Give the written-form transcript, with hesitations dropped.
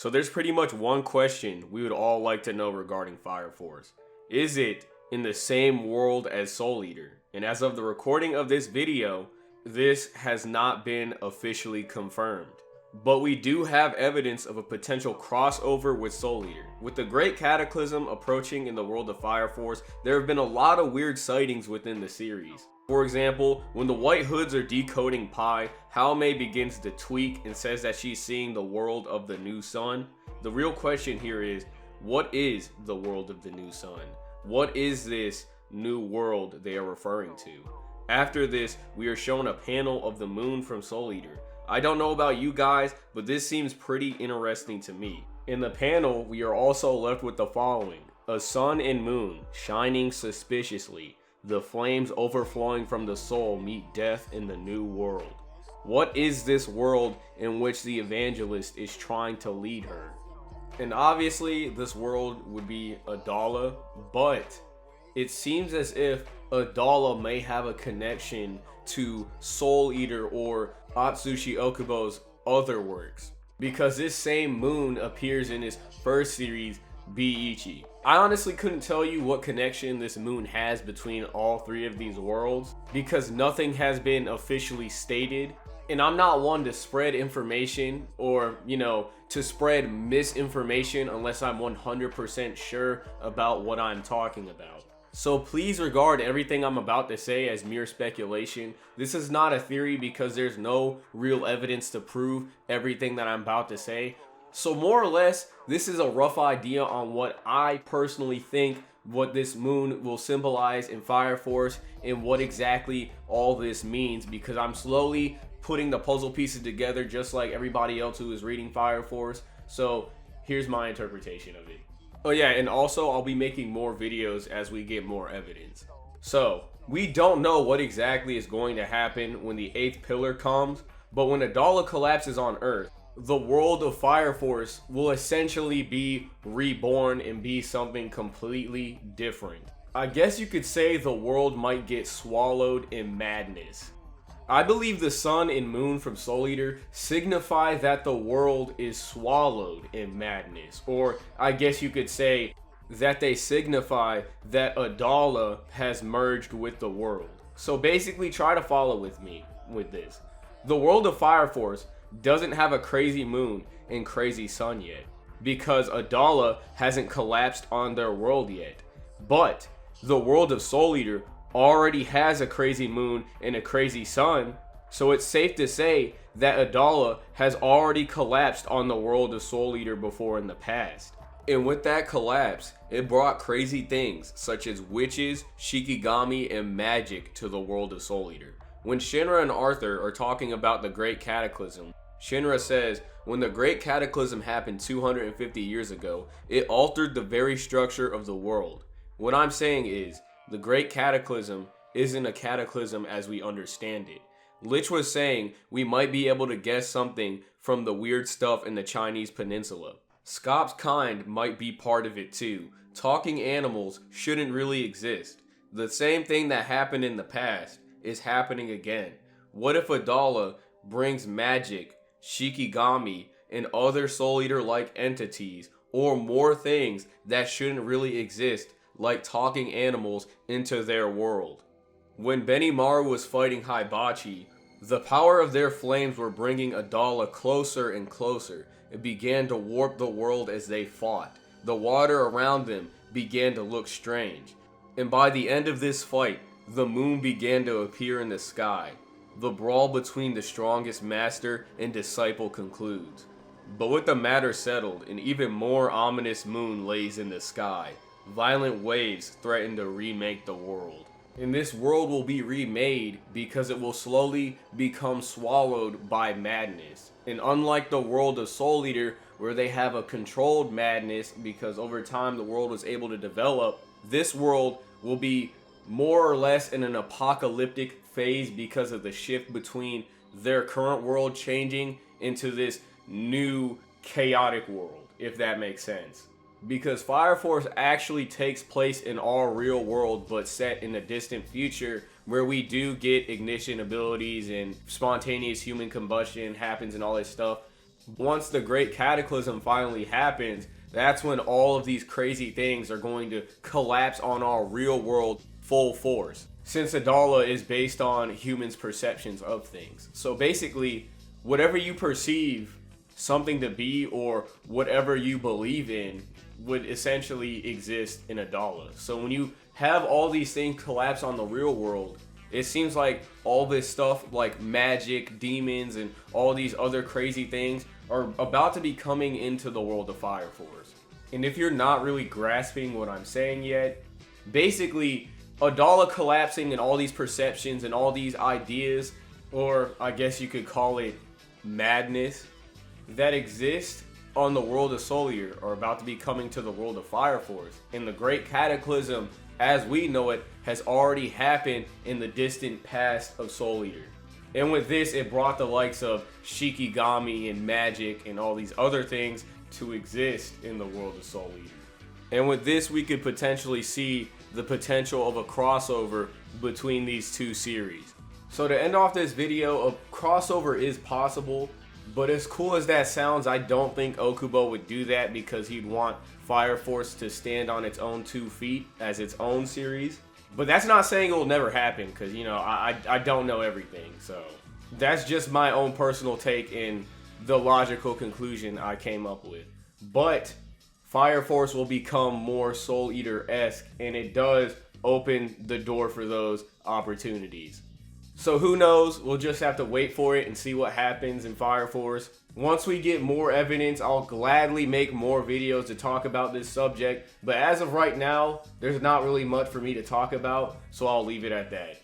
So there's pretty much one question we would all like to know regarding Fire Force. Is it in the same world as Soul Eater? And as of the recording of this video, this has not been officially confirmed. But we do have evidence of a potential crossover with Soul Eater. With the Great Cataclysm approaching in the world of Fire Force, there have been a lot of weird sightings within the series. For example, when the White Hoods are decoding Pi, Haomei begins to tweak and says that she's seeing the world of the new sun. The real question here is, what is the world of the new sun? What is this new world they are referring to? After this, we are shown a panel of the moon from Soul Eater. I don't know about you guys, but this seems pretty interesting to me. In the panel, we are also left with the following: a sun and moon shining suspiciously. The flames overflowing from the soul meet death in the new world. What is this world in which the evangelist is trying to lead her? And obviously, this world would be Adolla, but it seems as if Adolla may have a connection to Soul Eater or Atsushi Okubo's other works, because this same moon appears in his first series, Biichi. I honestly couldn't tell you what connection this moon has between all three of these worlds, because nothing has been officially stated, and I'm not one to spread information or, to spread misinformation unless I'm 100% sure about what I'm talking about. So please regard everything I'm about to say as mere speculation. This is not a theory because there's no real evidence to prove everything that I'm about to say. So more or less, this is a rough idea on what I personally think what this moon will symbolize in Fire Force and what exactly all this means, because I'm slowly putting the puzzle pieces together just like everybody else who is reading Fire Force. So here's my interpretation of it. Oh yeah, and also I'll be making more videos as we get more evidence. So, we don't know what exactly is going to happen when the 8th pillar comes, but when Adolla collapses on Earth, the world of Fire Force will essentially be reborn and be something completely different. I guess you could say the world might get swallowed in madness. I believe the sun and moon from Soul Eater signify that the world is swallowed in madness, or I guess you could say that they signify that Adolla has merged with the world. So basically, try to follow with me with this. The world of Fire Force doesn't have a crazy moon and crazy sun yet, because Adolla hasn't collapsed on their world yet. But the world of Soul Eater already has a crazy moon and a crazy sun, so it's safe to say that Adolla has already collapsed on the world of Soul Eater before in the past. And with that collapse, it brought crazy things such as witches, shikigami, and magic to the world of Soul Eater. When Shinra and Arthur are talking about the Great Cataclysm, Shinra says, when the Great Cataclysm happened 250 years ago, it altered the very structure of the world. What I'm saying is, the Great Cataclysm isn't a cataclysm as we understand it. Lich was saying we might be able to guess something from the weird stuff in the Chinese peninsula. Scop's kind might be part of it too. Talking animals shouldn't really exist. The same thing that happened in the past is happening again. What if Adolla brings magic, shikigami, and other Soul Eater-like entities, or more things that shouldn't really exist, like talking animals, into their world? When Benimaru was fighting Hibachi, the power of their flames were bringing Adolla closer and closer. It began to warp the world as they fought. The water around them began to look strange. And by the end of this fight, the moon began to appear in the sky. The brawl between the strongest master and disciple concludes. But with the matter settled, an even more ominous moon lays in the sky. Violent waves threaten to remake the world. And this world will be remade because it will slowly become swallowed by madness. And unlike the world of Soul Eater, where they have a controlled madness because over time the world was able to develop, this world will be more or less in an apocalyptic phase because of the shift between their current world changing into this new chaotic world, if that makes sense. Because Fire Force actually takes place in our real world, but set in a distant future where we do get ignition abilities and spontaneous human combustion happens and all this stuff. Once the great cataclysm finally happens, that's when all of these crazy things are going to collapse on our real world full force. Since Adolla is based on humans' perceptions of things. So basically, whatever you perceive something to be or whatever you believe in would essentially exist in Adolla. So when you have all these things collapse on the real world, it seems like all this stuff like magic, demons, and all these other crazy things are about to be coming into the world of Fire Force. And if you're not really grasping what I'm saying yet, basically Adolla collapsing and all these perceptions and all these ideas, or I guess you could call it madness, that exist on the world of Soul Eater are about to be coming to the world of Fire Force. And the great cataclysm, as we know it, has already happened in the distant past of Soul Eater. And with this, it brought the likes of Shikigami and magic and all these other things to exist in the world of Soul Eater. And with this, we could potentially see the potential of a crossover between these two series. So to end off this video, a crossover is possible, but as cool as that sounds, I don't think Okubo would do that because he'd want Fire Force to stand on its own 2 feet as its own series. But that's not saying it will never happen because, you know, I don't know everything. So that's just my own personal take and the logical conclusion I came up with. But Fire Force will become more Soul Eater-esque, and it does open the door for those opportunities. So who knows? We'll just have to wait for it and see what happens in Fire Force. Once we get more evidence, I'll gladly make more videos to talk about this subject. But as of right now, there's not really much for me to talk about, so I'll leave it at that.